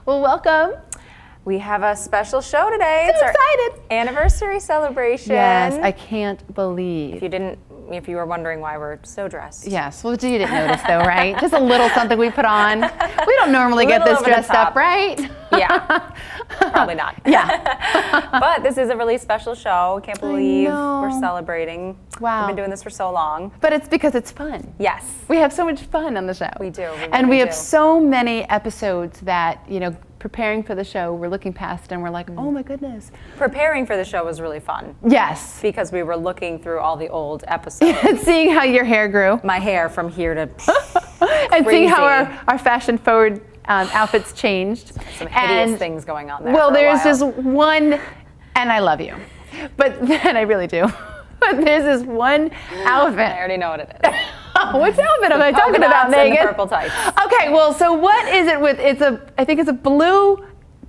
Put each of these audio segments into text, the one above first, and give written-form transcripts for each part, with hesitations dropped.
Well, welcome. We have a special show today. So it's our excited. anniversary celebration. Yes, I can't believe. If you were wondering why we're so dressed. Yes, well, you didn't notice though, right? Just a little something we put on. We don't normally get this dressed up, right? Yeah, probably not. Yeah. But this is a really special show. Can't believe we're celebrating. Wow. We've been doing this for so long. But it's because it's fun. Yes. We have so much fun on the show. We do. And we have so many episodes that, preparing for the show, we're looking past and we're like, oh my goodness. Preparing for the show was really fun. Yes. Because we were looking through all the old episodes. And seeing how your hair grew. My hair from here to and seeing how our fashion forward outfits changed. Some hideous things going on there. Well, there's this one, and I love you, but then I really do. But there's this one outfit. I already know what it is. Which outfit am I talking about, Megan? And the purple tights. Okay, well, so what is it with? I think it's a blue.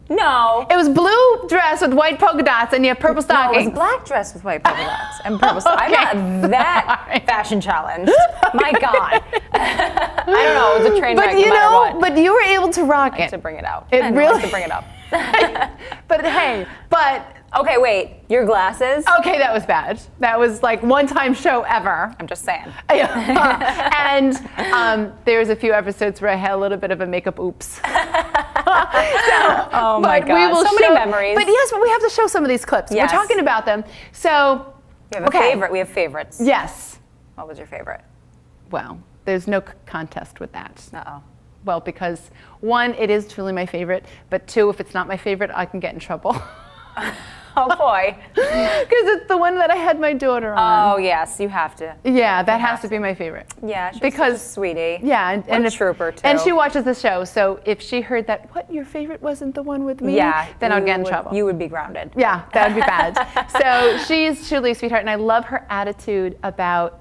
No. It was blue dress with white polka dots, and you have purple stockings. No, it was black dress with white polka dots and purple stockings. Okay. I'm not that fashion challenged. My God. I don't know. It was a train wreck no matter what. But you were able to rock it. To bring it out. It really to bring it up. But hey, okay, wait. Your glasses? Okay, that was bad. That was like one-time show ever. I'm just saying. And there's a few episodes where I had a little bit of a makeup oops. Oh my God, so many memories. But yes, but we have to show some of these clips. Yes. We're talking about them. So, we have a favorite. We have favorites. Yes. What was your favorite? Well, there's no contest with that. Uh-oh. Well, because one, it is truly my favorite, but two, if it's not my favorite, I can get in trouble. Oh boy. Because it's the one that I had my daughter on. Oh yes, you have to. Yeah, that has to be my favorite. Yeah, she's such a sweetie. Yeah, and a trooper too. And she watches the show, so if she heard that, what, your favorite wasn't the one with me? Yeah, then I'd get in trouble. You would be grounded. Yeah, that would be bad. So she's truly a sweetheart, and I love her attitude about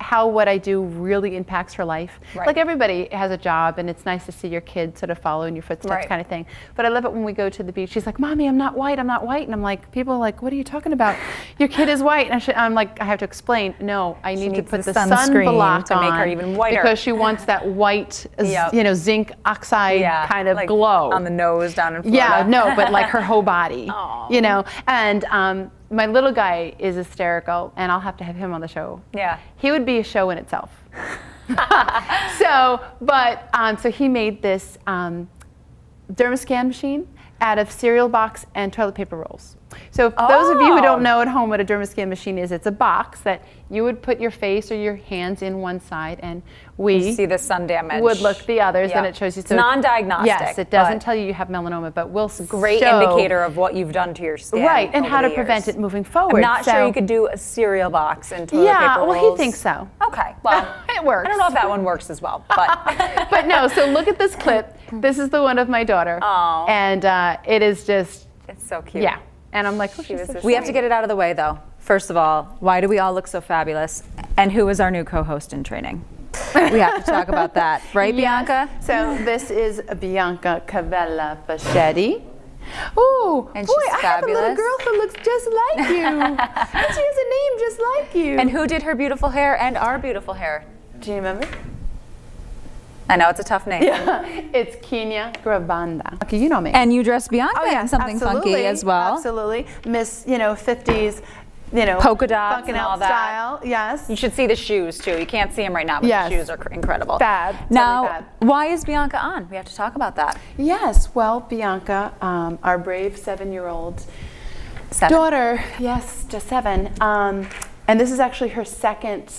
how what I do really impacts her life. Right. Like everybody has a job, and it's nice to see your kid sort of follow in your footsteps, kind of thing. But I love it when we go to the beach. She's like, Mommy, I'm not white, I'm not white. And I'm like, people are like, what are you talking about? Your kid is white. And I'm like, I have to explain, no, I need to put the sunblock to make her even whiter. Because she wants that white, zinc oxide kind of like glow. On the nose down in Florida. Yeah, no, but like her whole body, Aww. And my little guy is hysterical, and I'll have to have him on the show. Yeah. He would be a show in itself. So he made this dermascan machine out of cereal box and toilet paper rolls. So for those of you who don't know at home what a dermascan machine is, it's a box that you would put your face or your hands in one side, and you see the sun damage. would look the others, and it shows you. It's non-diagnostic. Yes, it doesn't tell you have melanoma, but will great indicator of what you've done to your skin. Right, and how to prevent it moving forward. I'm not sure you could do a cereal box and toilet paper rolls. Well, he thinks so. Okay, well, it works. I don't know if that one works as well, but. But no, so look at this clip. This is the one of my daughter. Oh. And it is just. It's so cute. Yeah. And I'm like, oh, she's so we have to get it out of the way, though. First of all, why do we all look so fabulous? And who is our new co-host in training? We have to talk about that, right, Bianca? So this is Bianca Cavella Pachetti. Ooh, and boy, she's I have a little girl who looks just like you. And she has a name just like you. And who did her beautiful hair and our beautiful hair? Do you remember? I know, it's a tough name. Yeah, it's Kenya Gravanda. Okay, you know me. And you dressed Bianca in something funky as well. Absolutely. Miss, 50s, polka dots and all that. Style, yes. You should see the shoes, too. You can't see them right now, but the shoes are incredible. Fab. Now, totally fab. Why is Bianca on? We have to talk about that. Yes, well, Bianca, our brave 7-year-old daughter, yes, just 7, and this is actually her second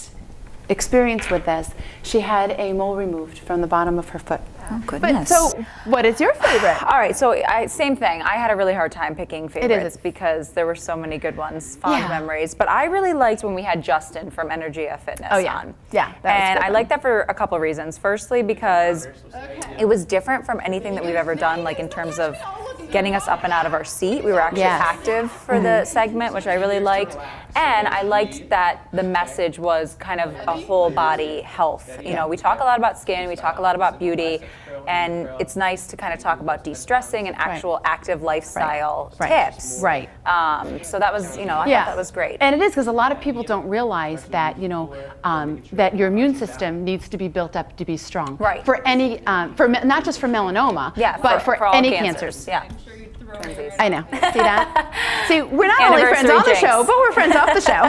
experience with this. She had a mole removed from the bottom of her foot. Oh, goodness. But, so what is your favorite? All right, so same thing. I had a really hard time picking favorites because there were so many good ones, fond memories. But I really liked when we had Justin from Energia Fitness on. Yeah, and I liked that for a couple of reasons. Firstly, because it was different from anything that we've ever done, like in terms of getting us up and out of our seat. We were actually active for the segment, which I really liked. And I liked that the message was kind of a whole body health. You know, we talk a lot about skin, we talk a lot about beauty, and it's nice to kind of talk about de-stressing and actual active lifestyle tips. Right. So that was, I thought that was great. And it is, because a lot of people don't realize that, that your immune system needs to be built up to be strong. Right. For any, not just for melanoma, but for all any cancers. Yeah. I know. See that? See, we're not only friends on the show, but we're friends off the show.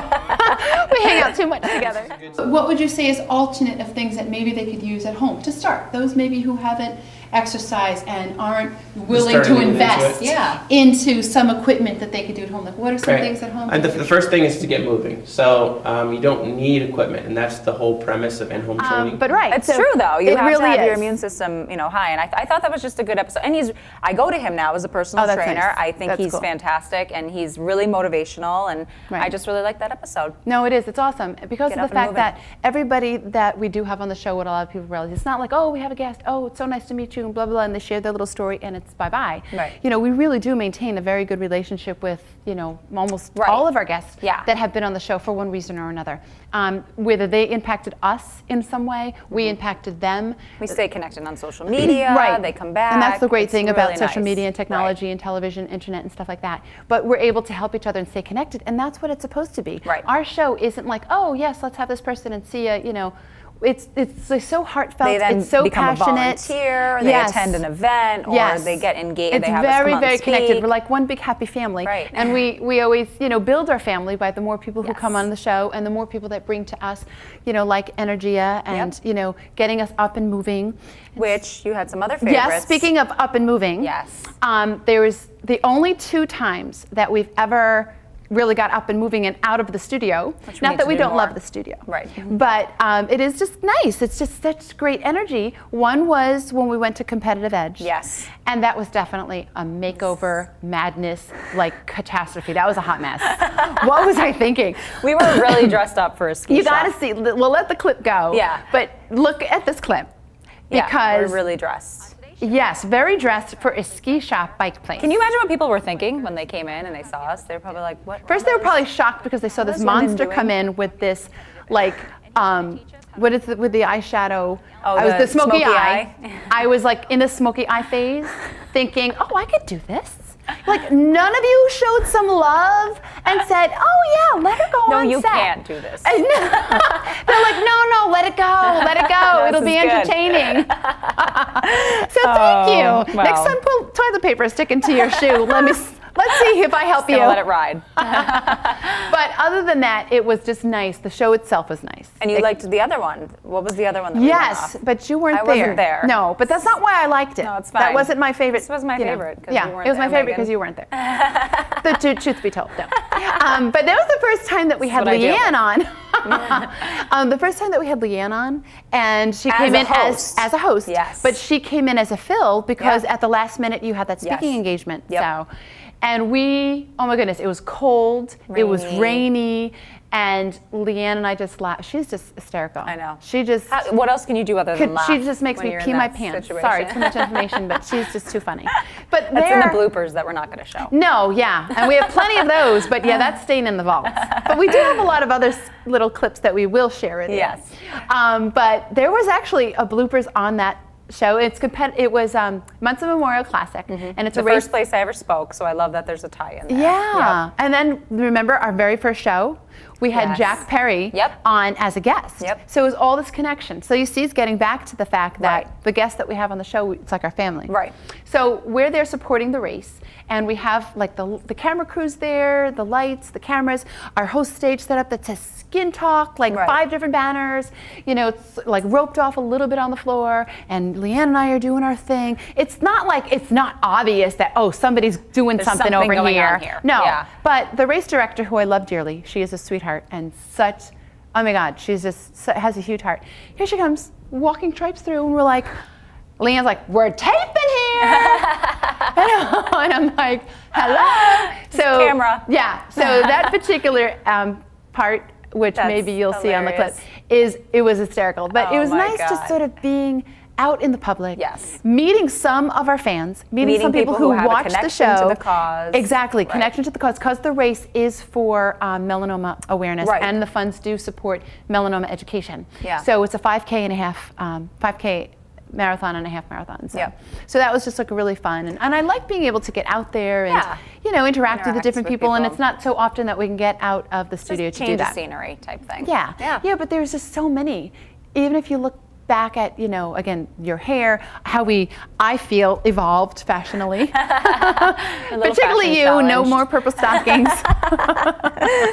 We hang out too much together. What would you say is alternate of things that maybe they could use at home to start? Those maybe who haven't exercised and aren't willing to invest into some equipment that they could do at home. Like, what are some things at home? And the first thing is to get moving. So you don't need equipment, and that's the whole premise of in-home training. But it's true though. You have to have your immune system, high. And I thought that was just a good episode. And I go to him now as a personal trainer. Nice. I think he's fantastic, and he's really motivational. And I just really like that episode. No, it is. It's awesome because of the fact that everybody that we do have on the show, what a lot of people realize, it's not like, oh, we have a guest. Oh, it's so nice to meet you, and blah, blah, blah, and they share their little story, and it's bye-bye. Right. We really do maintain a very good relationship with, almost all of our guests that have been on the show for one reason or another. Whether they impacted us in some way, we impacted them. We stay connected on social media. They come back. And that's the great thing about really social nice. media and technology and television, internet, and stuff like that. But we're able to help each other and stay connected, and that's what it's supposed to be. Right. Our show isn't like, oh, yes, let's have this person and see ya, It's like so heartfelt. They then it's so become passionate. a volunteer. Or they attend an event, or they get engaged. It's they have very, us come very out and connected. speak. We're like one big happy family. Right. And we always, build our family by the more people who come on the show, and the more people that bring to us, like Energia and getting us up and moving. Which you had some other favorites. Yes. Speaking of up and moving. Yes. There was the only 2 times that we've ever really got up and moving and out of the studio. Not that we don't love the studio. Right. But it is just nice. It's just such great energy. One was when we went to Competitive Edge. Yes. And that was definitely a makeover madness, like catastrophe. That was a hot mess. What was I thinking? We were really dressed up for a ski You shop. gotta see, we'll let the clip go. Yeah. But look at this clip. Because we're really dressed. Yes, very dressed for a ski shop bike place. Can you imagine what people were thinking when they came in and they saw us? They were probably like, what? First, they were probably shocked because they saw this monster come in with this, like, what is it with the eyeshadow? Oh, I was the smoky eye. I was like in the smoky eye phase, thinking, oh, I could do this. Like, none of you showed some love and said, oh yeah, let her go on set. No, you can't do this. They're like, no, let it go. It'll be entertaining. So thank you. Well. Next time, put toilet paper sticking to your shoe. Let's see if I help you. Let it ride. But other than that, it was just nice. The show itself was nice. And you liked the other one. What was the other one that we went off? But you weren't I there. wasn't there. No, but that's not why I liked it. No, it's fine. That wasn't my favorite. This was my favorite. Yeah, you weren't it was my there, favorite Meghan. because you weren't there. The truth be told, no. But that was the first time that we had Leanne on. The first time that we had Leanne on, and she came in as a host. Yes. But she came in as a fill because at the last minute you had that speaking engagement. Yep. So. And oh my goodness, it was cold, it was rainy, and Leanne and I just laughed. She's just hysterical. I know. She just. What else can you do other than laugh? She just makes when me you're pee in my that pants. situation? Sorry, too much information, but she's just too funny. But That's in the bloopers that we're not going to show. No, and we have plenty of those, but that's staying in the vaults. But we do have a lot of other little clips that we will share with you. Yes. But there was actually a bloopers on that show. It was Munson Memorial Classic, and it's the a race. first place I ever spoke, so I love that there's a tie-in there. Yeah, Yep. and then remember our very first show, we had Jack Perry on as a guest. Yep. So it was all this connection. So you see, it's getting back to the fact that the guests that we have on the show, it's like our family. Right. So we're there supporting the race, and we have like the camera crews there, the lights, the cameras, our host stage set up that says Skin Talk, like 5 different banners. It's like roped off a little bit on the floor, and Leanne and I are doing our thing. It's not like it's not obvious that, oh, somebody's doing something over going here. on here. No, Yeah. but the race director, who I love dearly, she is a sweetheart and such, oh my God, she's just has a huge heart. Here she comes, walking stripes through, and we're like, Leanne's like, we're taping here. And I'm like, hello. So camera. Yeah, so that particular part, which maybe you'll see on the clip, it was hysterical. But it was nice just sort of being out in the public, meeting some of our fans, meeting some people who have watch a the show. to the cause. Exactly, connection to the cause, because the race is for melanoma awareness, and the funds do support melanoma education. Yeah. So it's a 5K and a half, 5K marathon and a half marathon. So, Yep. so that was just like really fun. And I like being able to get out there and, Yeah. you know, interact with the Interact different with people. And people. it's not so often that we can get out of the studio Just to do change that. of scenery type thing. Yeah. Yeah. Yeah, but there's just so many. Even if you look back at, you know, again, your hair, how I feel, evolved fashionably. Particularly fashion you, no challenge. more purple stockings.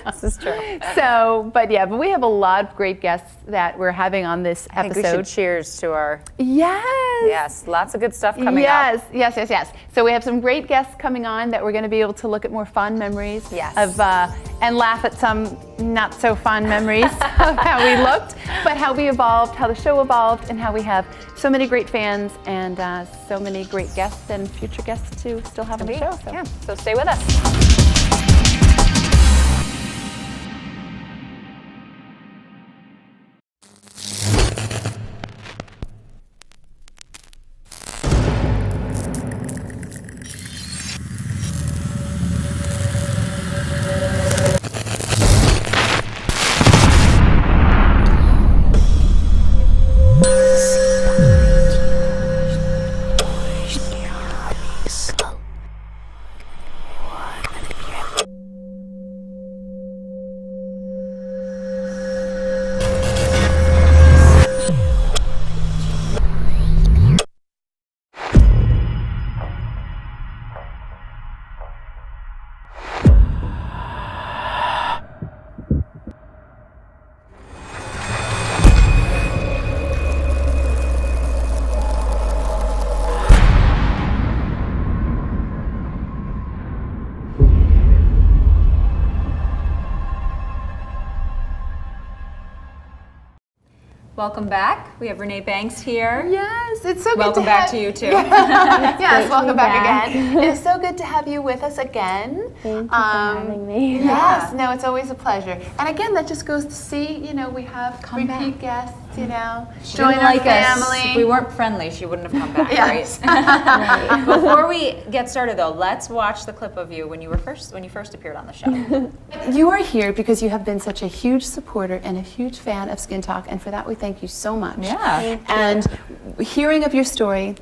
This is true. So, but we have a lot of great guests that we're having on this I think we episode. should cheers to our, Yes. yes, lots of good stuff coming up. Yes. So we have some great guests coming on that we're going to be able to look at more fun memories Yes. of, and laugh at some not so fun memories of how we looked, but how we evolved, how the show evolved, and how we have so many great fans and so many great guests and future guests to still have on the show. So. Yeah, so stay with us. Welcome back. We have Renee Banks here. Yes, it's so good Welcome to back have to you too. Yes, welcome back back. again. It is so good to have you with us again. Thank you for having me. Yes, no, it's always a pleasure. And again, that just goes to see, you know, we have repeat guests, you know, join our family. If we weren't friendly, she wouldn't have come back, Yes. right? Before we get started though, let's watch the clip of you when you first appeared on the show. You are here because you have been such a huge supporter and a huge fan of Skin Talk, and for that we thank you so much. Yeah. And hearing of your story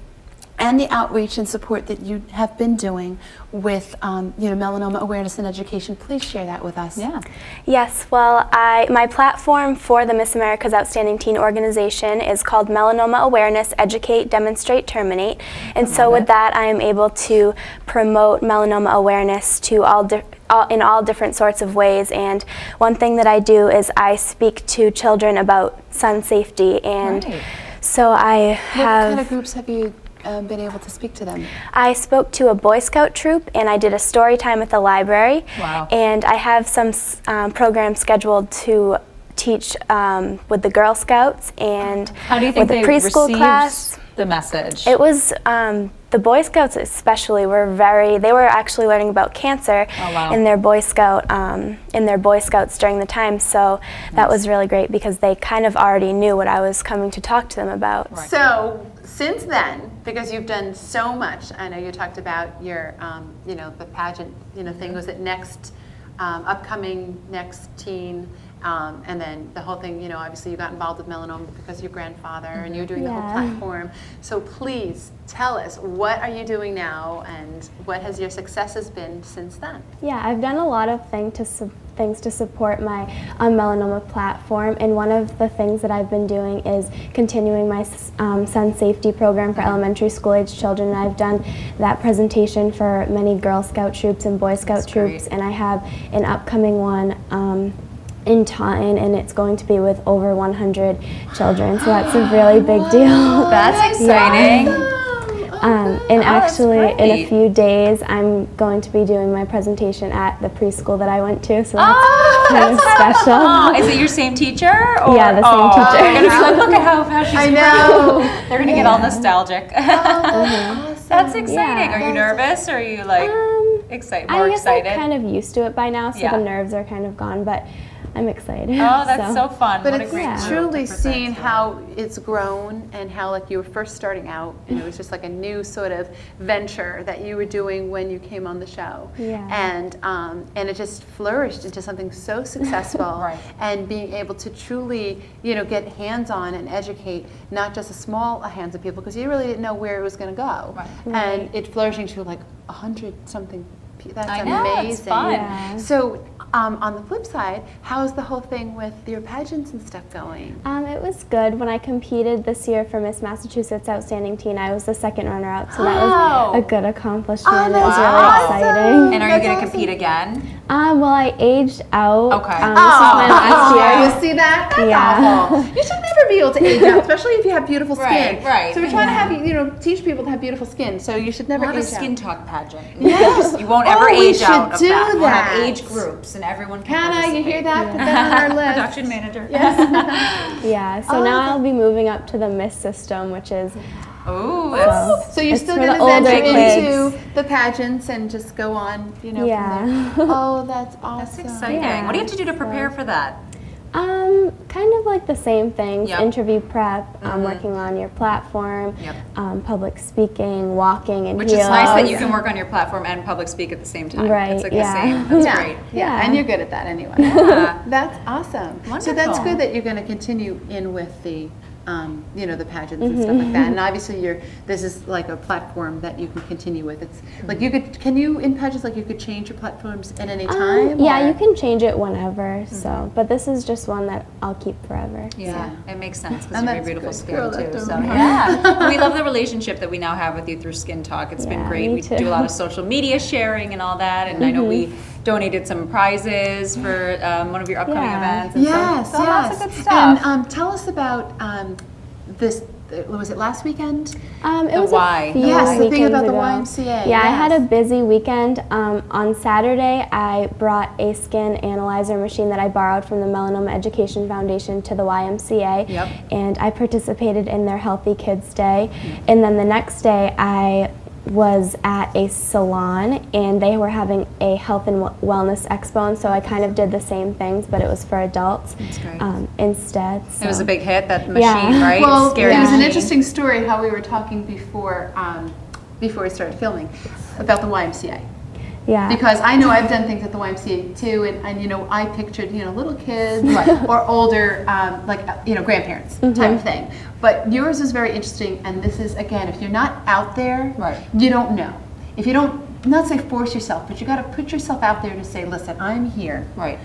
and the outreach and support that you have been doing with melanoma awareness and education, please share that with us. Yeah. Yes, well, my platform for the Miss America's Outstanding Teen organization is called Melanoma Awareness, Educate, Demonstrate, Terminate. And so with that, I am able to promote melanoma awareness to in all different sorts of ways. And one thing that I do is I speak to children about sun safety. And so I have... What kind of groups have you been able to speak to them? I spoke to a Boy Scout troop, and I did a story time at the library. Wow. And I have some programs scheduled to teach with the Girl Scouts and How do you think with the they preschool received class. the message? It was the Boy Scouts especially they were actually learning about cancer in their Boy Scouts during the time, so that was really great because they kind of already knew what I was coming to talk to them about. Right. So since then, because you've done so much, I know you talked about your, the pageant, thing. Was it upcoming next teen? And then the whole thing, obviously you got involved with melanoma because of your grandfather and you're doing the whole platform. So please tell us, what are you doing now and what has your successes been since then? Yeah, I've done a lot of things to support my melanoma platform, and one of the things that I've been doing is continuing my sun safety program for elementary school age children. And I've done that presentation for many Girl Scout troops and Boy Scout troops, and I have an upcoming one in Taunton, and it's going to be with over 100 children, so that's a really big deal. That's exciting. And actually, in a great. few days, I'm going to be doing my presentation at the preschool that I went to, so that's kind of special. Oh, is it your same teacher? Or? Yeah, the same teacher. They're gonna be like, look at how she's I know. They're gonna get all nostalgic. That's exciting. Yeah. Are you nervous or are you like more I guess excited? I'm kind of used to it by now, so Yeah. the nerves are kind of gone, but I'm excited. Oh, that's so fun. But what a it's great move to truly present seeing to. how it's grown and how like you were first starting out and it was just like a new sort of venture that you were doing when you came on the show. Yeah. And it just flourished into something so successful. Right. And being able to truly, get hands-on and educate not just a small hands of people because you really didn't know where it was going to go. Right. And it flourishing to like 100-something. That's I know, amazing. it's fun. Yeah. So on the flip side, how's the whole thing with your pageants and stuff going? It was good. When I competed this year for Miss Massachusetts Outstanding Teen, I was the second runner-up, so that was a good accomplishment. Oh, It was that's really awesome. exciting. And are you That's going to awesome. compete again? Well, I aged out. Okay. This was my last year. You see that? That's Yeah. awful. You should never be able to age out, especially if you have beautiful skin. Right. So we're trying to have teach people to have beautiful skin. So you should never We'll have a age skin out. talk pageant. Yes. You won't ever Oh, we age out should of do that. We'll have that. age groups and everyone can Hannah, you participate. hear that? Put that on our list. Production manager. Yeah, so now I'll be moving up to the Miss system, which is Ooh. So you're It's still for going the to venture older kids. into the pageants and just go on, Yeah. from there. Oh, that's awesome. That's exciting. Yeah. What do you have to do to prepare for that? Kind of like the same things, Yep. interview prep, working on your platform, Yep. public speaking, walking in Which heels. is nice that you can work on your platform and public speak at the same time. Right, It's like yeah. the same. That's Yeah. great. Yeah, Yeah. and you're good at that anyway. Yeah. That's awesome. So that's Wonderful. good that you're going to continue in with the, the pageants and stuff like that. And obviously, this is like a platform that you can continue with. It's like can you in pageants like you could change your platforms at any time? Yeah, or- you can change it whenever. So, but this is just one that I'll keep forever. Yeah, it makes sense because And of your that's beautiful good. skin Girl, too. that So don't hurt. yeah, we love the relationship that we now have with you through Skin Talk. It's been Yeah, great. me We too. do a lot of social media sharing and all that, and I know we donated some prizes for one of your upcoming Yeah. events. And Yes, so yes. lots of good stuff. And tell us about this. Was it last weekend? It The was Y. a few Yes, the thing weekends about the ago. YMCA, Yeah, I had a yes. busy weekend. On Saturday, I brought a skin analyzer machine that I borrowed from the Melanoma Education Foundation to the YMCA, Yep. and I participated in their Healthy Kids Day. And then the next day, I was at a salon, and they were having a health and wellness expo, and so I kind of did the same things, but it was for adults great. instead. It was so. a big hit, that machine, Yeah. right? Well, Scary it was an machine. interesting story how we were talking before we started filming about the YMCA. Yeah. Because I know I've done things at the YMCA too, and I pictured little kids or older grandparents type of thing. But yours is very interesting, and this is again, if you're not out there, Right. you don't know. If you don't, not say force yourself, but you got to put yourself out there to say, listen, I'm here. Right.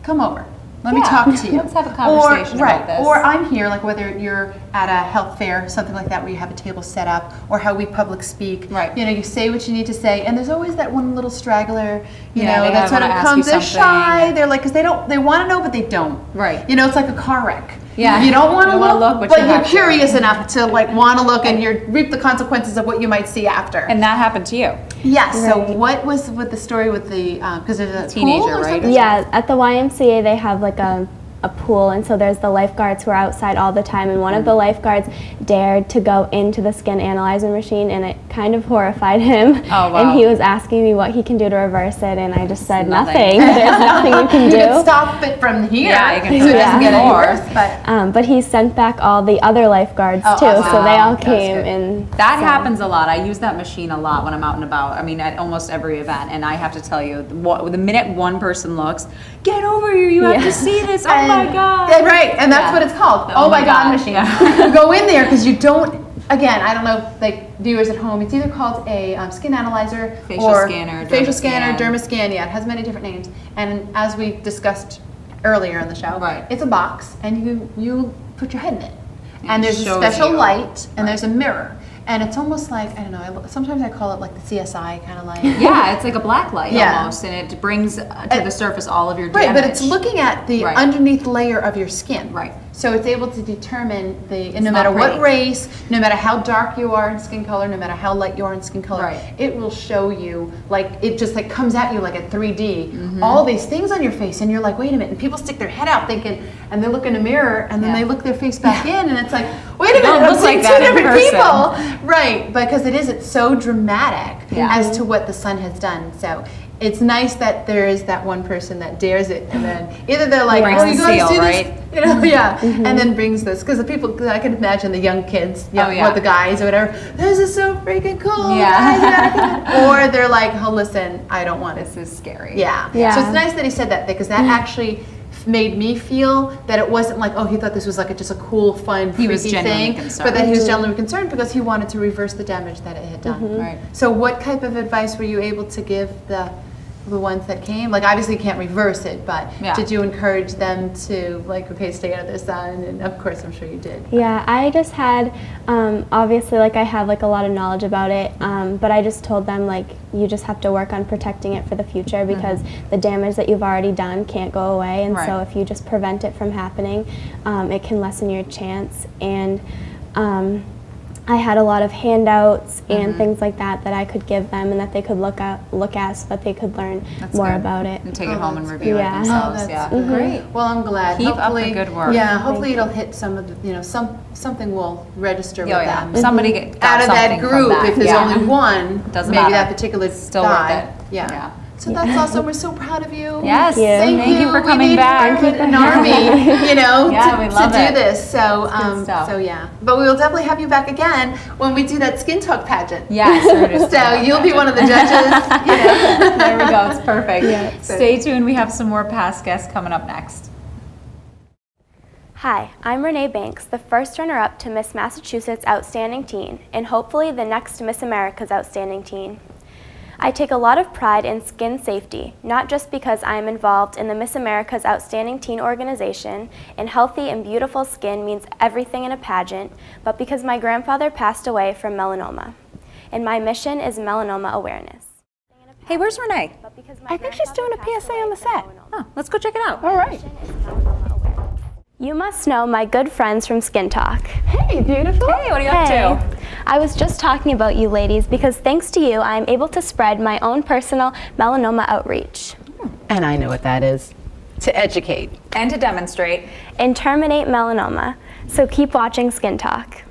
Come over. Let me Yeah, talk to you. let's have a conversation about this. Or I'm here, like whether you're at a health fair, something like that, where you have a table set up, or how we public speak. Right. You say what you need to say, and there's always that one little straggler, Yeah, they that sort of wanna ask comes. you They're something. shy. They're like, because they want to know, but they don't. Right. It's like a car wreck. Yeah. You don't want You to don't wanna look, look, but but you you're have to. curious enough to want to look, and you reap the consequences of what you might see after. And that happened to you. Yes. So Right. what was with the story with the because there's a Teenager, pool or right? something? Yeah, at the YMCA they have like a pool, and so there's the lifeguards who are outside all the time, and one of the lifeguards dared to go into the skin analyzer machine, and it kind of horrified him. Oh, wow. And he was asking me what he can do to reverse it, and I just said Nothing. nothing. There's nothing you can You do. can stop it from here. Yeah, you can so it prevent doesn't get any more. worse. But he sent back all the other lifeguards Oh, too, awesome. so they all That's came good. and That so- happens a lot. I use that machine a lot when I'm out and about. I mean, at almost every event. And I have to tell you, the minute one person looks, get over here, you have Yeah. to see this. Oh my God. Yeah, right, and that's Yeah. what it's called. The Oh, my God, machine. yeah. You go in there because you don't. Again, I don't know, like viewers at home. It's either called a skin analyzer Facial or scanner, facial scanner, dermascan. dermascan. Yeah, it has many different names. And as we discussed earlier in the show, Right. it's a box, and you put your head in it. And it there's a shows special you. light, and Right. there's a mirror. And it's almost like, I don't know, sometimes I call it like the CSI kind of light. Yeah, it's like a black light Yeah. almost. And it brings to the surface all of your Right, damage. but it's looking at the Right. underneath layer of your skin. Right. So it's able to determine no not matter what pretty. race, no matter how dark you are in skin color, no matter how light you are in skin color, Right. it will show you, like, it just like comes at you like a 3D, Mm-hmm. all these things on your face, and you're like, wait a minute, and people stick their head out thinking, and they look in a mirror, and then Yeah. they look their face back in, and it's like, wait a It don't minute, I'm look seeing like two that in different person. people. Right, because it's so dramatic Yeah. as to what the sun has done. So it's nice that there is that one person that dares it, and then either they're like, Breaks "Oh, you the guys seal, do right? this," you know, yeah, and then brings this because the people. Cause I can imagine the young kids, or the guys or whatever. This is so freaking cool. Yeah. Guys, you gotta come in." Or they're like, "Oh, listen, I don't want This is scary. Yeah. Yeah. So it's nice that he said that because that actually made me feel that it wasn't like, oh, he thought this was like just a cool, fun, He was freaky genuinely thing, concerned. but that he was genuinely concerned because he wanted to reverse the damage that it had done. Right. So what type of advice were you able to give the ones that came? Like, obviously you can't reverse it, but Yeah. did you encourage them to, like, okay, stay out of the sun? And of course, I'm sure you did. Yeah, I just had, obviously, like, I have, like, a lot of knowledge about it, but I just told them, like, you just have to work on protecting it for the future because the damage that you've already done can't go away, and so Right. if you just prevent it from happening, it can lessen your chance. And I had a lot of handouts and things like that that I could give them and that they could look at so that they could learn That's more good. about it. And take it home and that's review good. it Yeah. themselves. Oh, Yeah. that's Great. Well, I'm glad. Keep up the Hopefully, good work. Yeah, hopefully it'll hit some of the, something will register with Yeah. them. Somebody got Out of that something from group, that. if there's Yeah. only one, Doesn't maybe matter. that particular Still worth guy. it. Yeah. Yeah. So that's awesome. We're so proud of you. Yes. Thank Thank you for We coming need back. an army, Yeah, we love to do it. this. So, good stuff. so yeah. But we will definitely have you back again when we do that Skin Talk pageant. Yes. So you'll be one of the judges. There we go. It's perfect. Yeah. Stay tuned. We have some more past guests coming up next. Hi, I'm Renee Banks, the first runner-up to Miss Massachusetts Outstanding Teen, and hopefully the next Miss America's Outstanding Teen. I take a lot of pride in skin safety, not just because I am involved in the Miss America's Outstanding Teen organization, and healthy and beautiful skin means everything in a pageant, but because my grandfather passed away from melanoma. And my mission is melanoma awareness. Hey, where's Renee? But because I think she's doing a PSA on the set. Oh, let's go check it out. All right. You must know my good friends from Skin Talk. Hey, beautiful. Hey, what are you up to? I was just talking about you ladies because thanks to you, I am able to spread my own personal melanoma outreach And I know what that is. To educate. And to demonstrate. and terminate melanoma. So keep watching Skin Talk.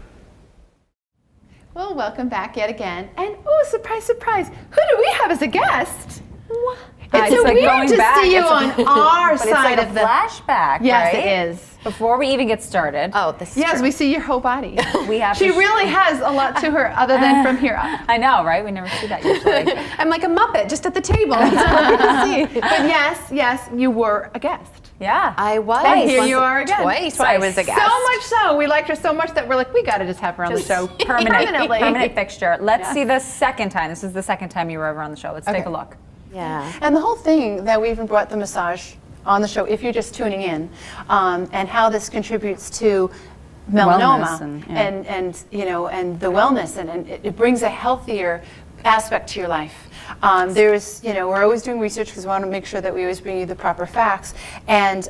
Well, welcome back yet again. And oh, surprise, surprise. Who do we have as a guest? It's so like weird going to back. see you It's on our But it's side like a of the flashback, Yes, right? it is. Before we even get started, Oh, this is Yes, we see your whole body. we have She to really has a lot to her other than from here up. I know, right? We never see that usually. I'm like a Muppet just at the table. It's hard to see. But yes, you were a guest. Yeah. I was. And here Once- you are again. Twice I was a guest. So much so, we liked her so much that we're like, we got to just have her on the show permanently. Permanent fixture. Let's see the second time. This is the second time you were ever on the show. Let's take a look. Yeah. And the whole thing that we even brought the massage on the show, if you're just tuning in, and how this contributes to melanoma Wellness and, and you know, and the wellness, and it brings a healthier aspect to your life. There's, you know, we're always doing research because we want to make sure that we always bring you the proper facts. And,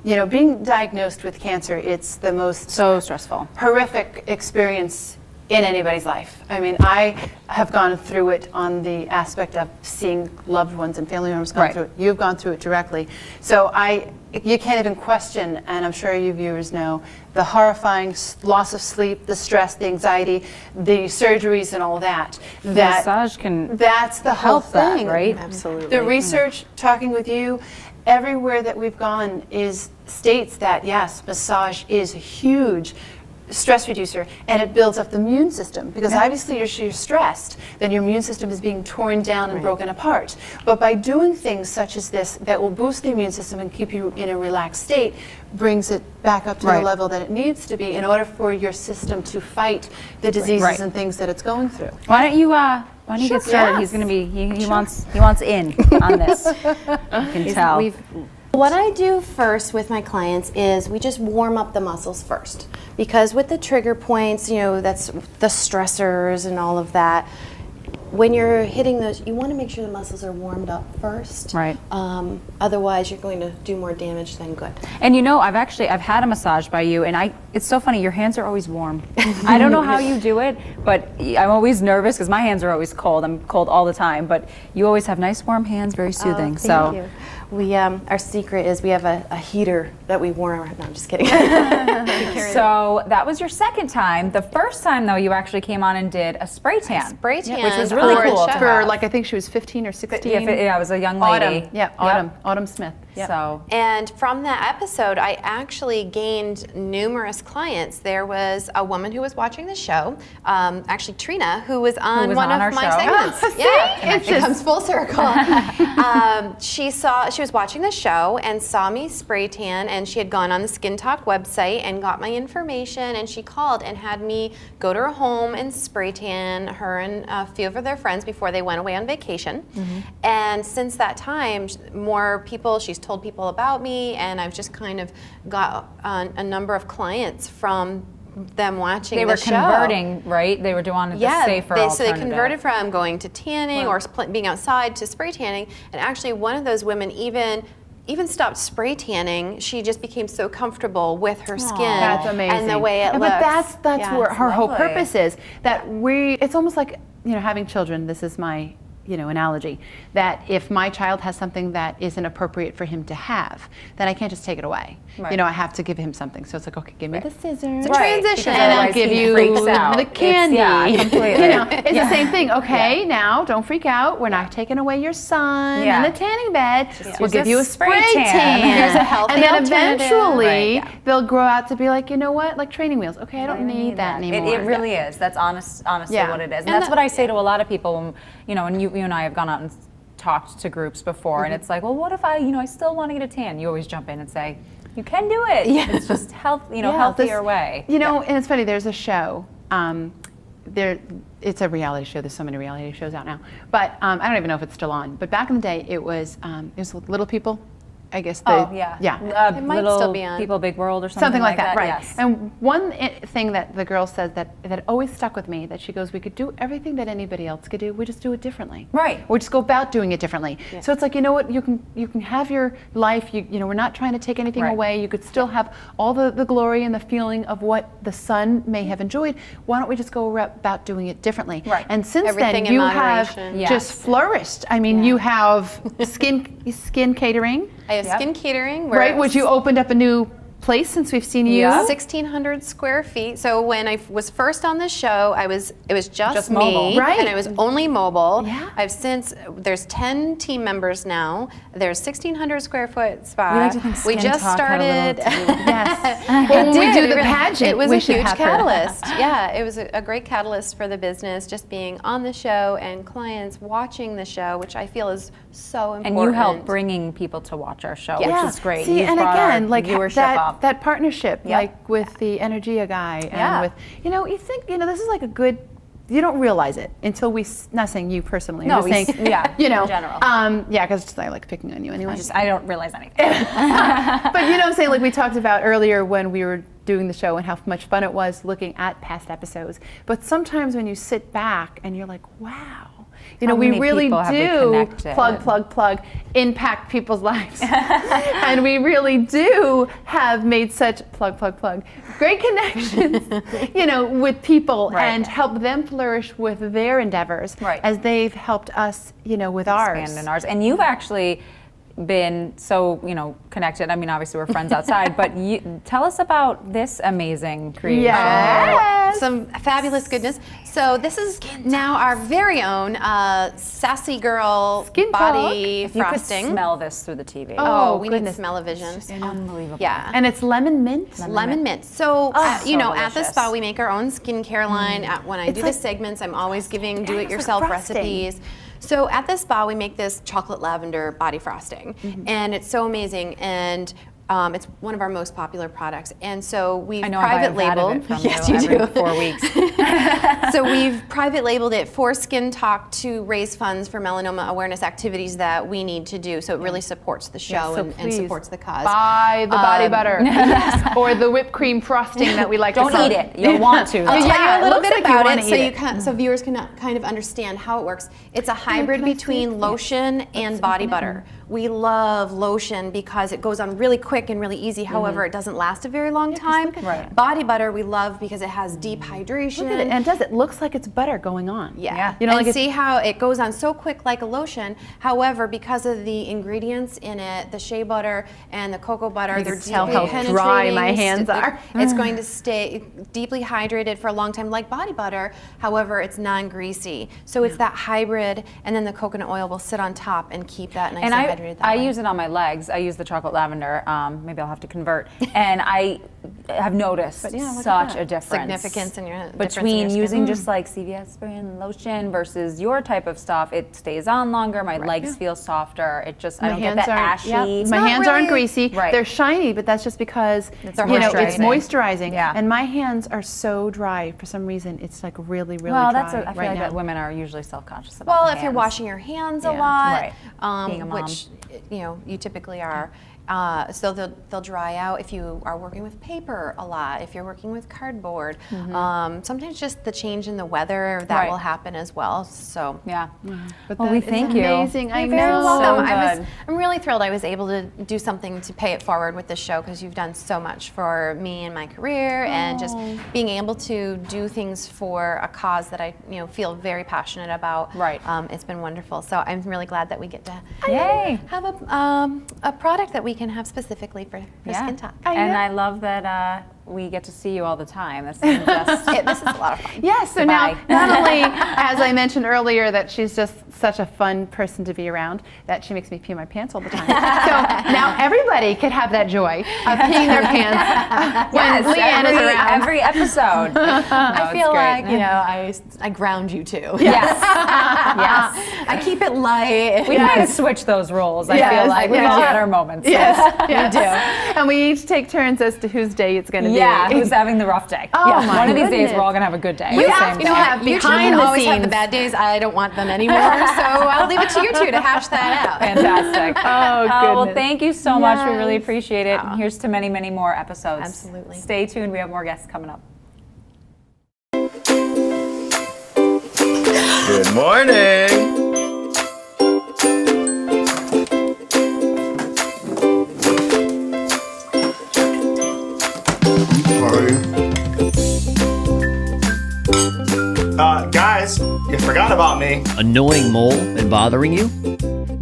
you know, being diagnosed with cancer, it's the most So stressful. horrific experience in anybody's life. I mean, I have gone through it on the aspect of seeing loved ones and family members go Right. through it. You've gone through it directly. So you can't even question, and I'm sure you viewers know, the horrifying loss of sleep, the stress, the anxiety, the surgeries and all that. Massage can That's the whole help that, thing. right? Absolutely. The research, talking with you, everywhere that we've gone states that yes, massage is a huge stress reducer, and it builds up the immune system because obviously you're stressed, then your immune system is being torn down and broken apart. But by doing things such as this that will boost the immune system and keep you in a relaxed state, brings it back up to the Right. level that it needs to be in order for your system to fight the diseases Right. and things that it's going through. Why don't you get started? Yes. He's going to be, he wants in on this. You can tell. What I do first with my clients is we just warm up the muscles first. Because with the trigger points, you know, that's the stressors and all of that. When you're hitting those, you want to make sure the muscles are warmed up first. Right. Otherwise, you're going to do more damage than good. And you know, I've had a massage by you, and it's so funny, your hands are always warm. I don't know how you do it, but I'm always nervous because my hands are always cold. I'm cold all the time, but you always have nice warm hands, very soothing. Thank you. We our secret is we have a heater that we warm our. No, I'm just kidding. So that was your second time. The first time, though, you actually came on and did a spray tan. Spray tan, which was really cool. For like I think she was 15 or 16. Yeah, I was a young lady. Autumn Smith. Yep. So And from that episode, I actually gained numerous clients. There was a woman who was watching the show, actually Trina, who was on one of my segments. It comes full circle. She was watching the show and saw me spray tan, and she had gone on the Skin Talk website and got my information, and she called and had me go to her home and spray tan her and a few of their friends before they went away on vacation. And since that time, she's told people about me, and I've just kind of got a number of clients from them watching the show. They were converting, right? They were doing the safer alternative. So they converted from going to tanning or being outside to spray tanning, and actually one of those women even stopped spray tanning. She just became so comfortable with her skin. That's amazing. And the way it looks. But that's where her whole lovely. purpose is. That it's almost like, having children. This is my analogy, that if my child has something that isn't appropriate for him to have, then I can't just take it away. Right. I have to give him something. So it's like, okay, give me the scissors. It's a transition. And I'll Otherwise give he you freaks out. the candy. Completely. It's the same thing. Okay, now don't freak out. We're not taking away your sun and the tanning bed. We'll give you a spray tan. Here's a healthy and then alternative. eventually they'll grow out to be like, you know what, like training wheels. Okay, I don't need that anymore. It really is. That's honestly what it is. And that's what I say to a lot of people when, and you and I have gone out and talked to groups before, and it's like, well, what if I still want to get a tan? You always jump in and say, you can do it. It's just healthier way. And it's funny, there's a show, it's a reality show. There's so many reality shows out now. But I don't even know if it's still on. But back in the day, it was Little People. I guess It might Little still be on. People, Big World, or something like that, right? Yes. And one thing that the girl says that always stuck with me, that she goes, we could do everything that anybody else could do. We just do it differently. Right. We just go about doing it differently. Yeah. So it's like, you know what? You can have your life. We're not trying to take anything away. You could still have all the glory and the feeling of what the sun may have enjoyed. Why don't we just go about doing it differently? Right. And since Everything then, in you moderation. have just flourished. I mean, you have skin catering. I have skin catering. Right, which you opened up a new place since we've seen you. 1,600 square feet. So when I was first on the show, it was just me, mobile. Right. And I was only mobile. Yeah. There's 10 team members now. There's 1,600 square foot spa. We like to think We Skin just Talk had a Yes. started. When we do the It pageant, it was we a should huge have her. catalyst. Yeah, it was a great catalyst for the business, just being on the show and clients watching the show, which I feel is so important. And you help bringing people to watch our show, Yeah. which is great. See, You've and brought again, our like viewership up. that partnership, Yep. like with the Energia guy, Yeah. and with you think this is like a good. You don't realize it until not saying you personally. No, I'm just saying, in general. because I like picking on you anyway. I don't realize anything. But I'm saying, like we talked about earlier when we were doing the show and how much fun it was looking at past episodes. But sometimes when you sit back and you're like, wow. How We many really people have we do connected? plug, impact people's lives. And we really do have made such plug, great connections, with people and help them flourish with their endeavors as they've helped us, with ours. Expand in ours. And you've actually been so, connected. I mean, obviously we're friends outside, but tell us about this amazing creation. Yes. Some fabulous goodness. So this is now our very own Sassy Girl Skin body You could frosting. smell this through the TV. Oh, we need goodness. smell-o-vision. Unbelievable. Yeah. And it's lemon mint. Lemon mint. So, so at the delicious. spa, we make our own skincare line. When I do the like- segments, I'm always giving it's do-it-yourself like frosting. recipes. So at the spa, we make this chocolate lavender body frosting, and it's so amazing. And it's one of our most popular products. And so we've I know private I buy a vat of labeled. it from Yes, you you every do. 4 weeks. So we've private labeled it for Skin Talk to raise funds for melanoma awareness activities that we need to do. So it really supports the show so and please supports the cause. Buy the body butter. Or the whipped cream frosting that we like Don't to sell. eat it. You'll want to. I'll Yeah, tell you a it little looks bit like you about wanna it so eat it. so viewers can kind of understand how it works. It's a hybrid can I see between it? lotion and body butter. We love lotion because it goes on really quick and really easy. However, it doesn't last a very long time. Right. Body butter we love because it has deep hydration. Look at it, and it looks like it's butter going on. Yeah. You know, and like see how it goes on so quick like a lotion. However, because of the ingredients in it, the shea butter and the cocoa butter, they're tell deeply how dry penetrating. my hands are. It's going to stay deeply hydrated for a long time like body butter. However, it's non-greasy. So it's that hybrid, and then the coconut oil will sit on top and keep that nice and hydrated that I way. use it on my legs. I use the chocolate lavender. Maybe I'll have to convert. And I have noticed look at such that. a difference. Significance in your between using just like CVS spray and lotion versus your type of stuff. It stays on longer. My legs feel softer. It just I don't get that ashy. My hands aren't really- greasy. Right. They're shiny, but that's just because it's moisturizing. moisturizing. Yeah. And my hands are so dry for some reason. It's like really, really Well, dry I feel right like now. that women are usually self-conscious about Well, the if you're hands. washing your hands a Yeah, lot, right. Being a mom. which you typically are, so they'll dry out if you are working with paper a lot. If you're working with cardboard, sometimes just the change in the weather that Right. will happen as well. So Yeah. But Well, that we is thank you. amazing. I You're very know. welcome. So good. I'm really thrilled I was able to do something to pay it forward with the show because you've done so much for me and my career and just being able to do things for a cause that I feel very passionate about. Right. It's been wonderful. So I'm really glad that we get to Yay. have a product that we can have specifically for Skin Talk. I love that we get to see you all the time. This is just This is a lot of fun. Yes, so Goodbye. now, not only, as I mentioned earlier, that she's just such a fun person to be around, that she makes me pee my pants all the time. So now everybody could have that joy of peeing their pants when Leanne is around. every episode. I feel like I ground you too. Yes. Yes. I keep it light. We might have switched those roles. I feel like we've all had our moments. Yes, we do. And we each take turns as to whose day it's going to be. Yeah, who's having the rough day? Oh, Yeah. my One of these days goodness. we're all gonna have a good day. You the have same to day. have behind behind the always have the scenes. bad days. I don't want them anymore, so I'll leave it to you two to hash that out. Fantastic. Oh, well, goodness. thank you so much. We really Yes. appreciate it. And here's to many, many more episodes. Absolutely. Stay tuned. We have more guests coming up. Good morning. Guys, you forgot about me. Annoying mole and bothering you?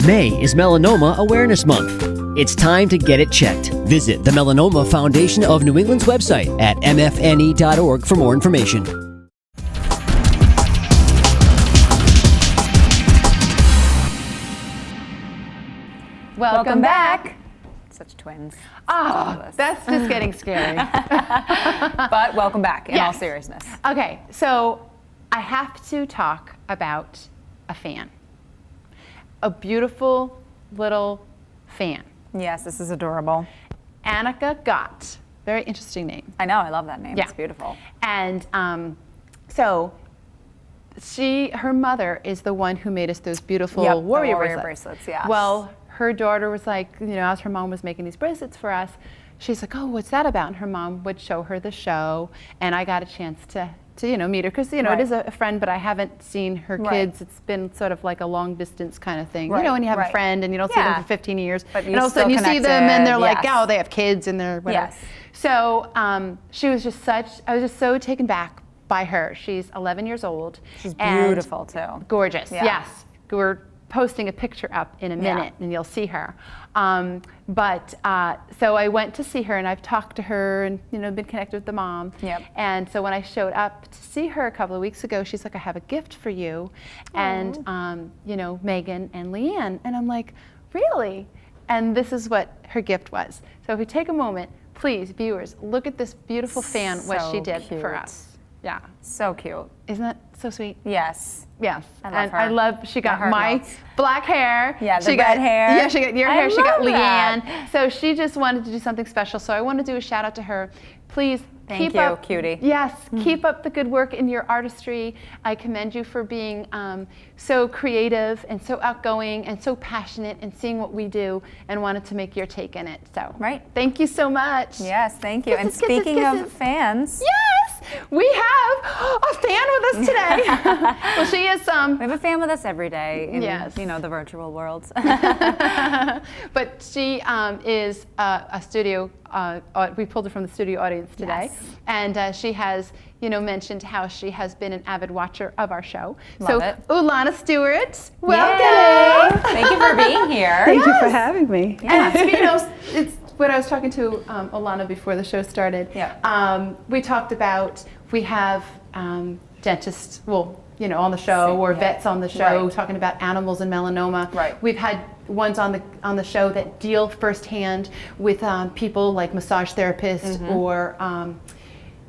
May is Melanoma Awareness Month. It's time to get it checked. Visit the Melanoma Foundation of New England's website at mfne.org for more information. Welcome back. Such twins. Oh, that's just getting scary. But welcome back in all Yes. seriousness. Okay, so I have to talk about a fan. A beautiful little fan. Yes, this is adorable. Annika Gott. Very interesting name. I know. I love that name. Yeah. It's beautiful. And so her mother is the one who made us those beautiful Yep, the warrior warrior bracelets. bracelets, yes. Well, her daughter was like, as her mom was making these bracelets for us, she's like, oh, what's that about? And her mom would show her the show, and I got a chance to meet her because it Right. is a friend, but I haven't seen her Right. kids. It's been sort of like a long distance kind of thing. Right, When you have a right. friend and you don't see them Yeah. for 15 years, But and you're all of a sudden you still see them and they're like, connected, oh, yes. they have kids and they're whatever. Yes. So she was just I was just so taken back by her. She's 11 years old. She's and beautiful too. Gorgeous, Yeah. yes. We're posting a picture up in a minute and you'll see her. So I went to see her and I've talked to her and been connected with the mom. Yep. And so when I showed up to see her a couple of weeks ago, she's like, I have a gift for you. And Meghan and Leanne. And I'm like, really? And this is what her gift was. So if we take a moment, please, viewers, look at this beautiful fan, what she So did cute. for us. Yeah. So cute. Isn't that so sweet? Yes. Yes. I love and her. I love, she got heart my melts. black hair. Yeah, the she red got, hair. Yeah, she got your I hair. She got love Leanne. that. So she just wanted to do something special. So I want to do a shout out to her. Please Thank keep you, up. cutie. Yes, keep up the good work in your artistry. I commend you for being so creative and so outgoing and so passionate and seeing what we do and wanted to make your take in it. So Right. Thank you so much. Yes, thank you. And Kisses, kisses, speaking of kisses. fans, Yes, we have a fan with us today. Well, she is We have a fan with us every day in the virtual world. But she is a studio. We pulled her from the studio audience today, and she has, mentioned how she has been an avid watcher of our show. Love it. Ulana Stewart, welcome. Thank you for being here. Thank you for having me. And it's when I was talking to Ulana before the show started. Yeah. We talked about we have dentists. On the show, or vets on the show, talking about animals and melanoma. Right. We've had ones on the show that deal firsthand with people like massage therapists or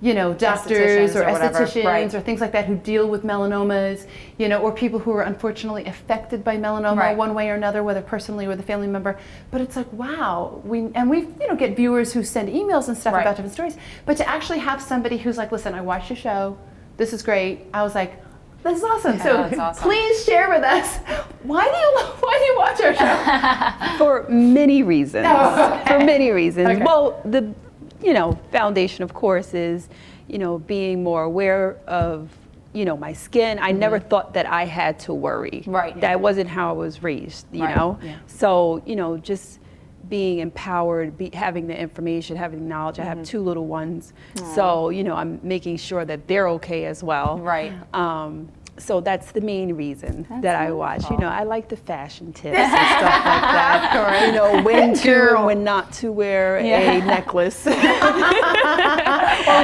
doctors or estheticians or things like that who deal with melanomas, or people who are unfortunately affected by melanoma one way or another, whether personally or with a family member. But it's like, wow, we get viewers who send emails and stuff about different stories, but to actually have somebody who's like, listen, I watched your show, this is great. I was like, this is awesome. So please share with us, why do you watch our show? For many reasons. Oh, okay. For many reasons. Okay. Well, the foundation, of course, is being more aware of my skin. I never thought that I had to worry. Right. That wasn't how I was raised. You know. Yeah. So just being empowered, having the information, having the knowledge. I have 2 little ones, so I'm making sure that they're okay as well. Right. So that's the main reason that I watch. I like the fashion tips and stuff like that. When to and when not to wear a necklace. Or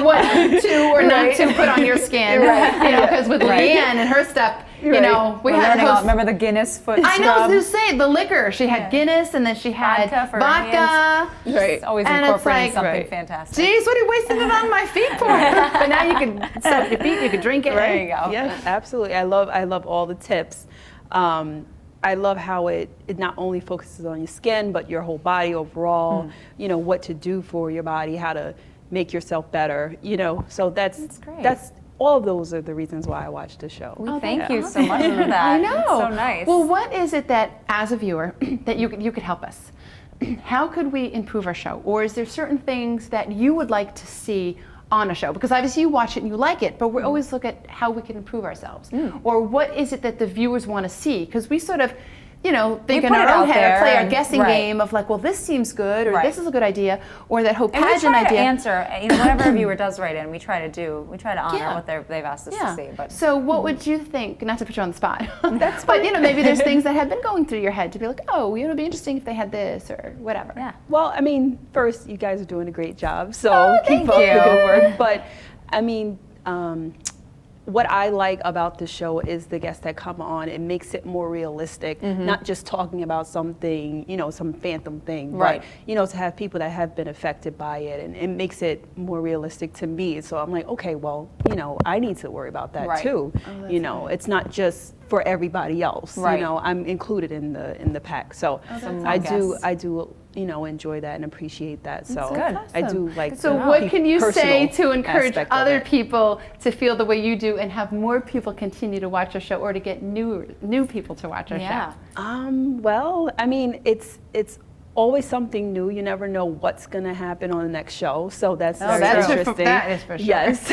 what to or not to put on your skin. Because with Leanne and her stuff, we had remember the Guinness foot I scrub? know, I was just saying, the liquor. She had Guinness, and then she had Vodka for her hands. Right. It's always And it's incorporating like, something fantastic. Geez, what are you wasting it on my feet for? But now you can soak your feet, you can drink it. There you go. Yes, absolutely. I love all the tips. I love how it not only focuses on your skin, but your whole body overall. What to do for your body, how to make yourself better. So that's great. That's all of those are the reasons why I watch the show. Well, thank you so much for that. I know. That's so nice. Well, what is it that, as a viewer, that you could help us? How could we improve our show? Or is there certain things that you would like to see on a show? Because obviously you watch it and you like it, but we always look at how we can improve ourselves. Or what is it that the viewers want to see? Because we sort of, think in put our it own out head, or there play our and- guessing game of like, well, this seems good, or this is a good idea, or that whole And we pageant try to idea. answer, whatever a viewer does write in, we try to honor Yeah. what they've asked us to see. But So what would you think, not to put you on the spot, but maybe there's things that have been going through your head to be like, oh, it'd be interesting if they had this or whatever. yeah. Well, first, you guys are doing a great job, so thank keep up the you. good work. But what I like about the show is the guests that come on. It makes it more realistic, not just talking about something, some phantom thing, Right. but to have people that have been affected by it, and it makes it more realistic to me. So I'm like, okay, well, I need to worry about that Right. too. It's not just for everybody else. Right. I'm included in the pack. So I do enjoy that and appreciate that. So good. I do like. So the what can you say personal to encourage aspect of other it. people to feel the way you do and have more people continue to watch our show, or to get new people to watch our Yeah. show? Well, it's always something new. You never know what's going to happen on the next show. So that's very interesting. That is for sure. Yes.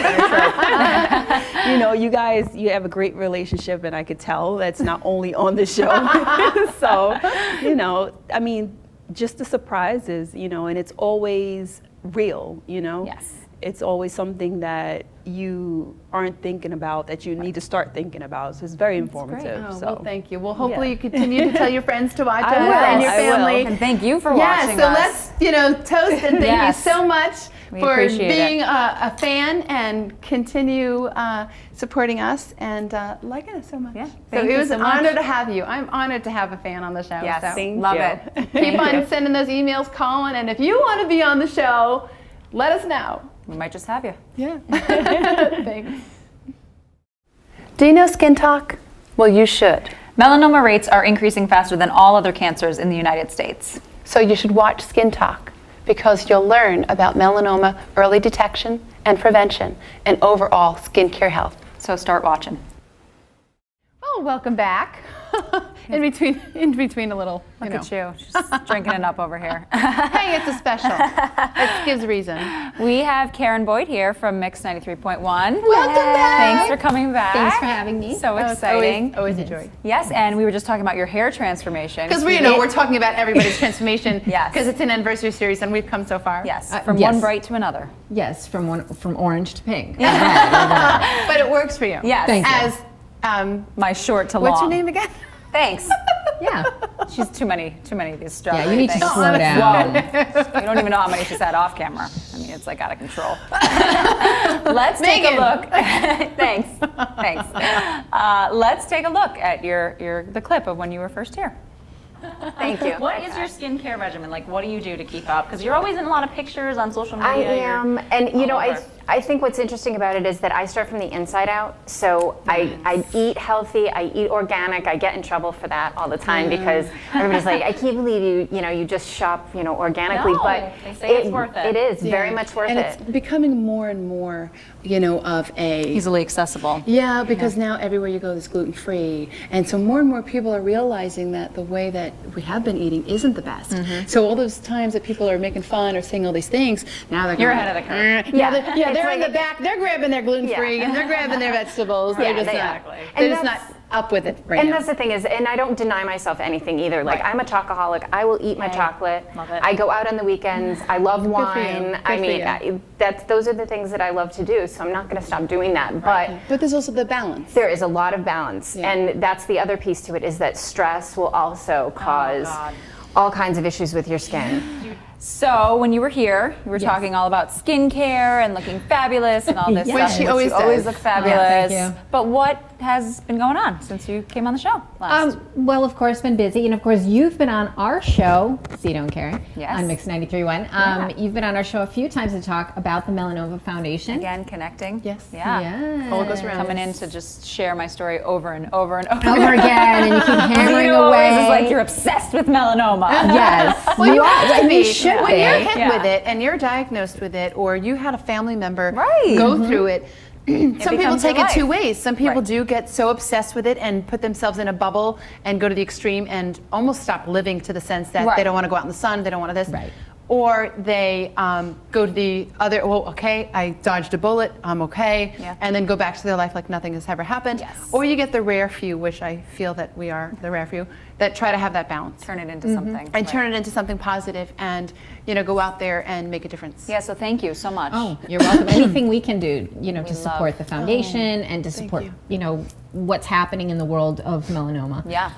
You guys, you have a great relationship, and I could tell that's not only on the show. So, just the surprises, and it's always real, Yes. It's always something that you aren't thinking about, that you need to start thinking about. So it's very informative. Oh, So well, thank you. Well, hopefully you continue to tell your friends to watch us I will, and your I will. family. And thank you for Yeah, watching so us. let's toast and thank Yes. you so much We for appreciate being it. a fan and continue supporting us and liking us so much. Yeah, So thank it you was so an much. honor to have you. I'm honored to have a fan on the show. Yes, so love you. it. keep on sending those emails, calling, and if you want to be on the show, let us know. We might just have you. Yeah. Thanks. Do you know Skin Talk? Well, you should. Melanoma rates are increasing faster than all other cancers in the United States. So you should watch Skin Talk because you'll learn about melanoma early detection and prevention and overall skincare health. So start watching. Oh, welcome back. in between a little. Look at you, just drinking it up over here. Hey, it's a special. It gives reason. We have Karen Boyd here from Mix 93.1. Welcome back. Thanks for coming back. Thanks for having me. So exciting. Always a joy. Yes, and we were just talking about your hair transformation. Because we're talking about everybody's transformation. Yes. Because it's an anniversary series and we've come so far. Yes, from yes. one bright to another. Yes, from orange to pink. But it works for you. Yes. Thank you. As My short to long. what's your name again? Thanks. Yeah. She's too many of these strawberry Yeah, you need to things. slow down. Whoa. You don't even know how many she said off camera. I mean, it's like out of control. Let's take a look. Thanks. Let's take a look at the clip of when you were first here. Thank you. What is your skincare regimen? Like, what do you do to keep up? Because you're always in a lot of pictures on social media. I am, and you know, all over. I think what's interesting about it is that I start from the inside out. So I eat healthy, I eat organic. I get in trouble for that all the time because everybody's like, I can't believe you just shop, organically. No, but they say it's worth it. It is very much worth and it. it's becoming more and more, of a Easily accessible. Yeah, because now everywhere you go there's gluten-free. And so more and more people are realizing that the way that we have been eating isn't the best. So all those times that people are making fun or saying all these things, now they're You're going, ahead of the curve. Yeah, they're in like- the back, they're grabbing their gluten-free and they're grabbing their vegetables. Yeah, They're just they not, are. they're And just not that's- up with it right And now. that's the thing is, and I don't deny myself anything either. Like, I'm a chocoholic. I will eat my chocolate. Love it. I go out on the weekends. I love for you. wine. Good I for mean, those are the things that I love to do. So I'm not going to stop doing that. But there's also the balance. There is a lot of balance, and that's the other piece to it is that stress will also cause all kinds of issues with your skin. So when you were here, you were talking all about skincare and looking fabulous and all this Yes. stuff. She always you always does. look fabulous. thank you. But what has been going on since you came on the show last? Well, of course, been busy, and of course, you've been on our show, So You Don't Care, Yes. on Mix 93.1. You've been on our show a few times to talk about the Melanoma Foundation. Again, connecting. Yes. Yeah. Yeah. All goes around. Coming in to just share my story over and over and over. Over again, and you keep hammering You away. always is like you're obsessed with melanoma. Yes, Well, you are, have to and be. you should When be. you're hit Yeah. with it and you're diagnosed with it, or you had a family member Right. go through it, some people becomes take your it two life. ways. Some people Right. do get so obsessed with it and put themselves in a bubble and go to the extreme and almost stop living to the sense that Right. they don't want to go out in the sun, they don't want to this. Right. Or they go to the other, okay, I dodged a bullet, I'm okay, Yeah. and then go back to their life like nothing has ever happened. Yes. Or you get the rare few, which I feel that we are the rare few, that try to have that balance. Turn it into something. And turn it into something positive and, go out there and make a difference. Yeah, so thank you so much. Oh, you're welcome. Anything we can do, to support love- the foundation and to support, what's happening in the world of melanoma. Yeah.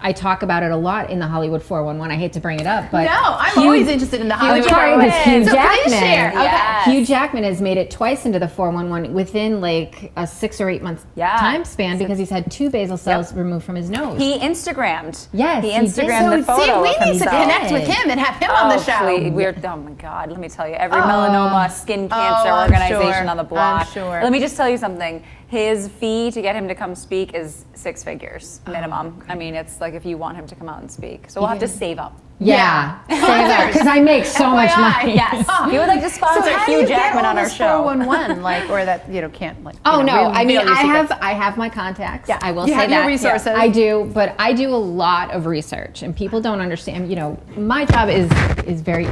I talk about it a lot in the Hollywood 411. I hate to bring it up, but No, I'm always interested in the Hollywood Sorry, Foreign. because Hugh So Jackman. please share. Okay. Yes. Hugh Jackman has made it twice into the 411 within like a 6 or 8 month Yeah. time span because he's had 2 basal cells removed from his nose. He Instagrammed. Yes, he he did. Instagrammed the So photo see, we of need to himself. connect with him and have him on the show. Oh my God, let me tell you, every melanoma skin cancer I'm organization sure. on the block. I'm sure. Let me just tell you something. His fee to get him to come speak is 6 figures minimum. I mean, it's like if you want him to come out and speak. So we'll have to save up. Yeah, because I make so much FYI. money. Yes. If you would like to sponsor So how do Hugh you get Jackman all on our this show. 411, or that can't Oh no! I mean, reveal your secrets. I have my contacts. Yeah. I will You say have that. your resources. I do, but I do a lot of research, and people don't understand. My job is very.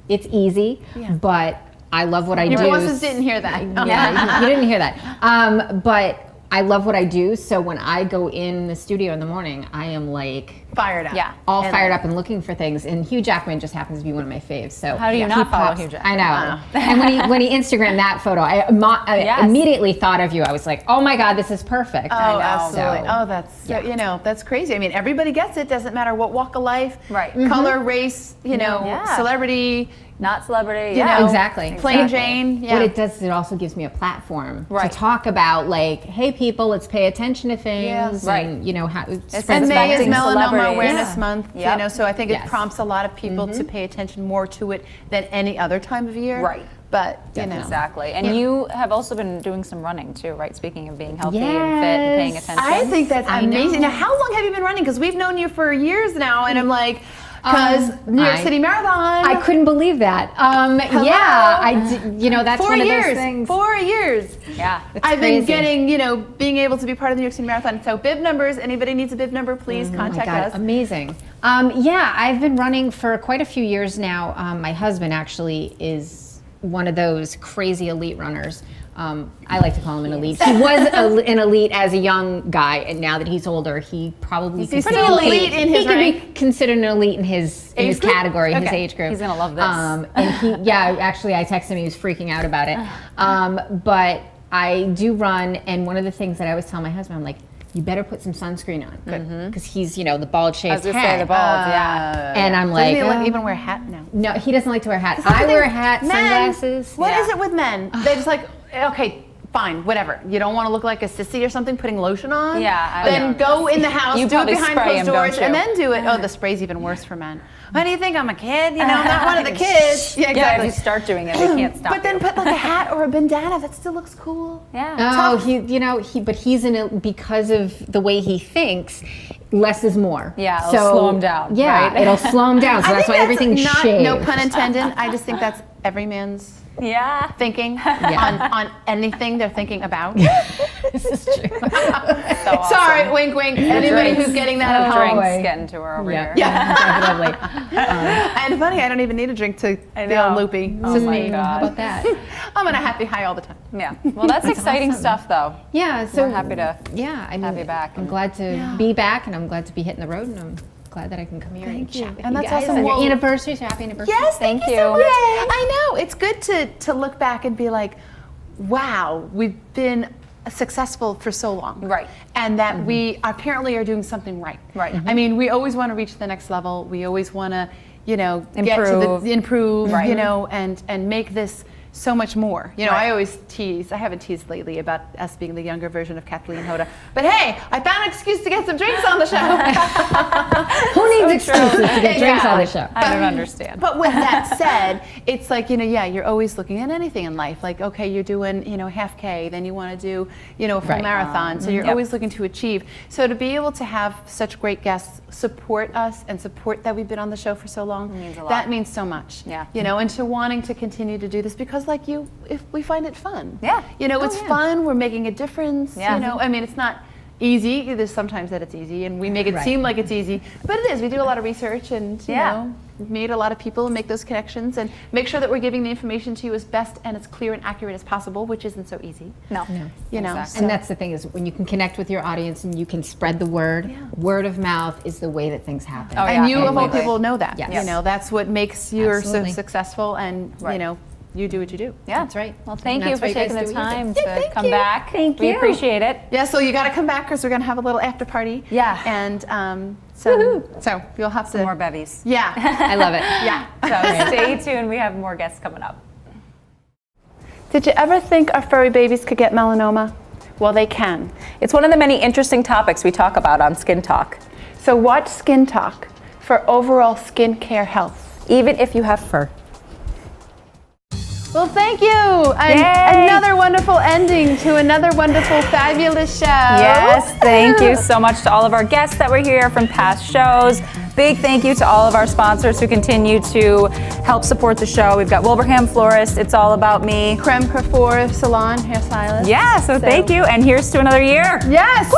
It's easy, but I love what I do. Your bosses didn't hear that. Yeah, you didn't hear that. But I love what I do. So when I go in the studio in the morning, I am like Fired up. Yeah. all fired up and looking for things. And Hugh Jackman just happens to be one of my faves. So How do you he not follow pops- Hugh Jackman? I know. And when he Instagrammed that photo, I Yes. immediately thought of you. I was like, oh my God, this is perfect. Oh, absolutely. So- Oh, that's crazy. I mean, everybody gets it. Doesn't matter what walk of life, Right. color, race, Yeah. celebrity, Not celebrity. You yeah. know, Exactly. plain Jane. Yeah. What it does is it also gives me a platform Right. to talk about, like, hey, people, let's pay attention to things. Right. And, how It's And May is respecting Melanoma celebrities. Awareness Yeah. Month, Yep. so I think it Yes. prompts a lot of people to pay attention more to it than any other time of year. Right. But, Exactly. And you have also been doing some running too, right? Speaking of being healthy and fit and paying Yes. attention. I think that's I amazing. know. Now, how long have you been running? Because we've known you for years now, and I'm like, Because New York City Marathon. I couldn't believe that. Yeah, that's 4 one of years. those things. 4 years. Yeah. I've been getting, being able to be part of the New York City Marathon. So bib numbers, anybody needs a bib number, please contact us. Amazing. Yeah, I've been running for quite a few years now. My husband actually is one of those crazy elite runners. I like to call him an elite. He was an elite as a young guy, and now that he's older, he probably He's pretty elite in his rank. He could be considered an elite in his category, his age group. He's gonna love this. And actually, I texted him. He was freaking out about it. But I do run, and one of the things that I always tell my husband, I'm like, you better put some sunscreen on, because he's, the bald shaved I was gonna head. say the bald, yeah. And I'm like, Doesn't he even wear a hat now? no, he doesn't like to wear a hat. I wear a hat, sunglasses. What is it with men? They just like, okay, fine, whatever. You don't want to look like a sissy or something putting lotion on? Yeah. Then go in the house, You do it probably behind spray closed him, doors, don't you? and then do it. Oh, the spray's even worse for men. Why do you think I'm a kid? I'm not one of the kids. Yeah, exactly. Yeah, if you start doing it, they can't stop. But then put like a hat or a bandana. That still looks cool. Yeah. Oh, but he's because of the way he thinks, less is more. Yeah, it'll slow him down. Yeah, right? it'll slow him down. So I that's think why everything's shaved. No pun intended. I just think that's every man's thinking on anything they're thinking about. This is true. So awesome. Sorry, wink, wink. Anybody who's getting that at home. Drinks getting to her over here. Definitely. And funny, I don't even need a drink to feel loopy. Oh my God. How about that? I'm on a happy high all the time. Yeah. Well, that's exciting stuff, though. Yeah. So We're happy to have you back. I'm glad to be back, and I'm glad to be hitting the road, and I'm glad that I can come here and chat with And you that's guys awesome. on your Well- anniversary. So happy anniversary! Yes, Thank you. So much. I know. It's good to look back and be like, wow, we've been successful for so long. Right. And that we apparently are doing something right. Right. I mean, we always want to reach the next level. We always want to, improve, Right. and make this so much more. I always tease, I haven't teased lately about us being the younger version of Kathleen Hoda. But hey, I found an excuse to get some drinks on the show. Who needs excuses to get drinks on the show? I don't understand. But with that said, it's like, you're always looking at anything in life. Like, okay, you're doing, half K, then you want to do, a full marathon. So you're always looking to achieve. So to be able to have such great guests support us and support that we've been on the show for so long, means a lot. that means so much. Yeah. And to wanting to continue to do this because if we find it fun. Yeah. It's fun, we're making a difference. Yeah. I mean, it's not easy. There's sometimes that it's easy, and we make it seem like it's easy, but it is. We do a lot of research, and meet a lot of people and make those connections, and make sure that we're giving the information to you as best and as clear and accurate as possible, which isn't so easy. No. Exactly. And that's the thing, is when you can connect with your audience and you can spread the word. Word of mouth is the way that things happen. Oh, And you of all completely. people know that. Yes. That's what makes you so Absolutely. successful, and you do what you do. Yeah. That's right. Well, thank And you that's for why you taking guys the do what you time do. to come back. Thank We you. appreciate it. Yeah, so you got to come back because we're going to have a little after party. Yeah. And so you'll have Some more bevies. Yeah. I love it. Yeah. So stay tuned. We have more guests coming up. Did you ever think our furry babies could get melanoma? Well, they can. It's one of the many interesting topics we talk about on Skin Talk. So watch Skin Talk for overall skin care health. Even if you have fur. Well, thank you. And another wonderful ending to another wonderful, fabulous show. Yes, thank you so much to all of our guests that were here from past shows. Big thank you to all of our sponsors who continue to help support the show. We've got Wilbraham Florist, It's All About Me. Creme Crafor Salon, hairstylist. Yeah, so thank you, and here's to another year. Yes.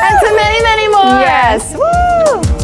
And to many, many more. Yes. Woo!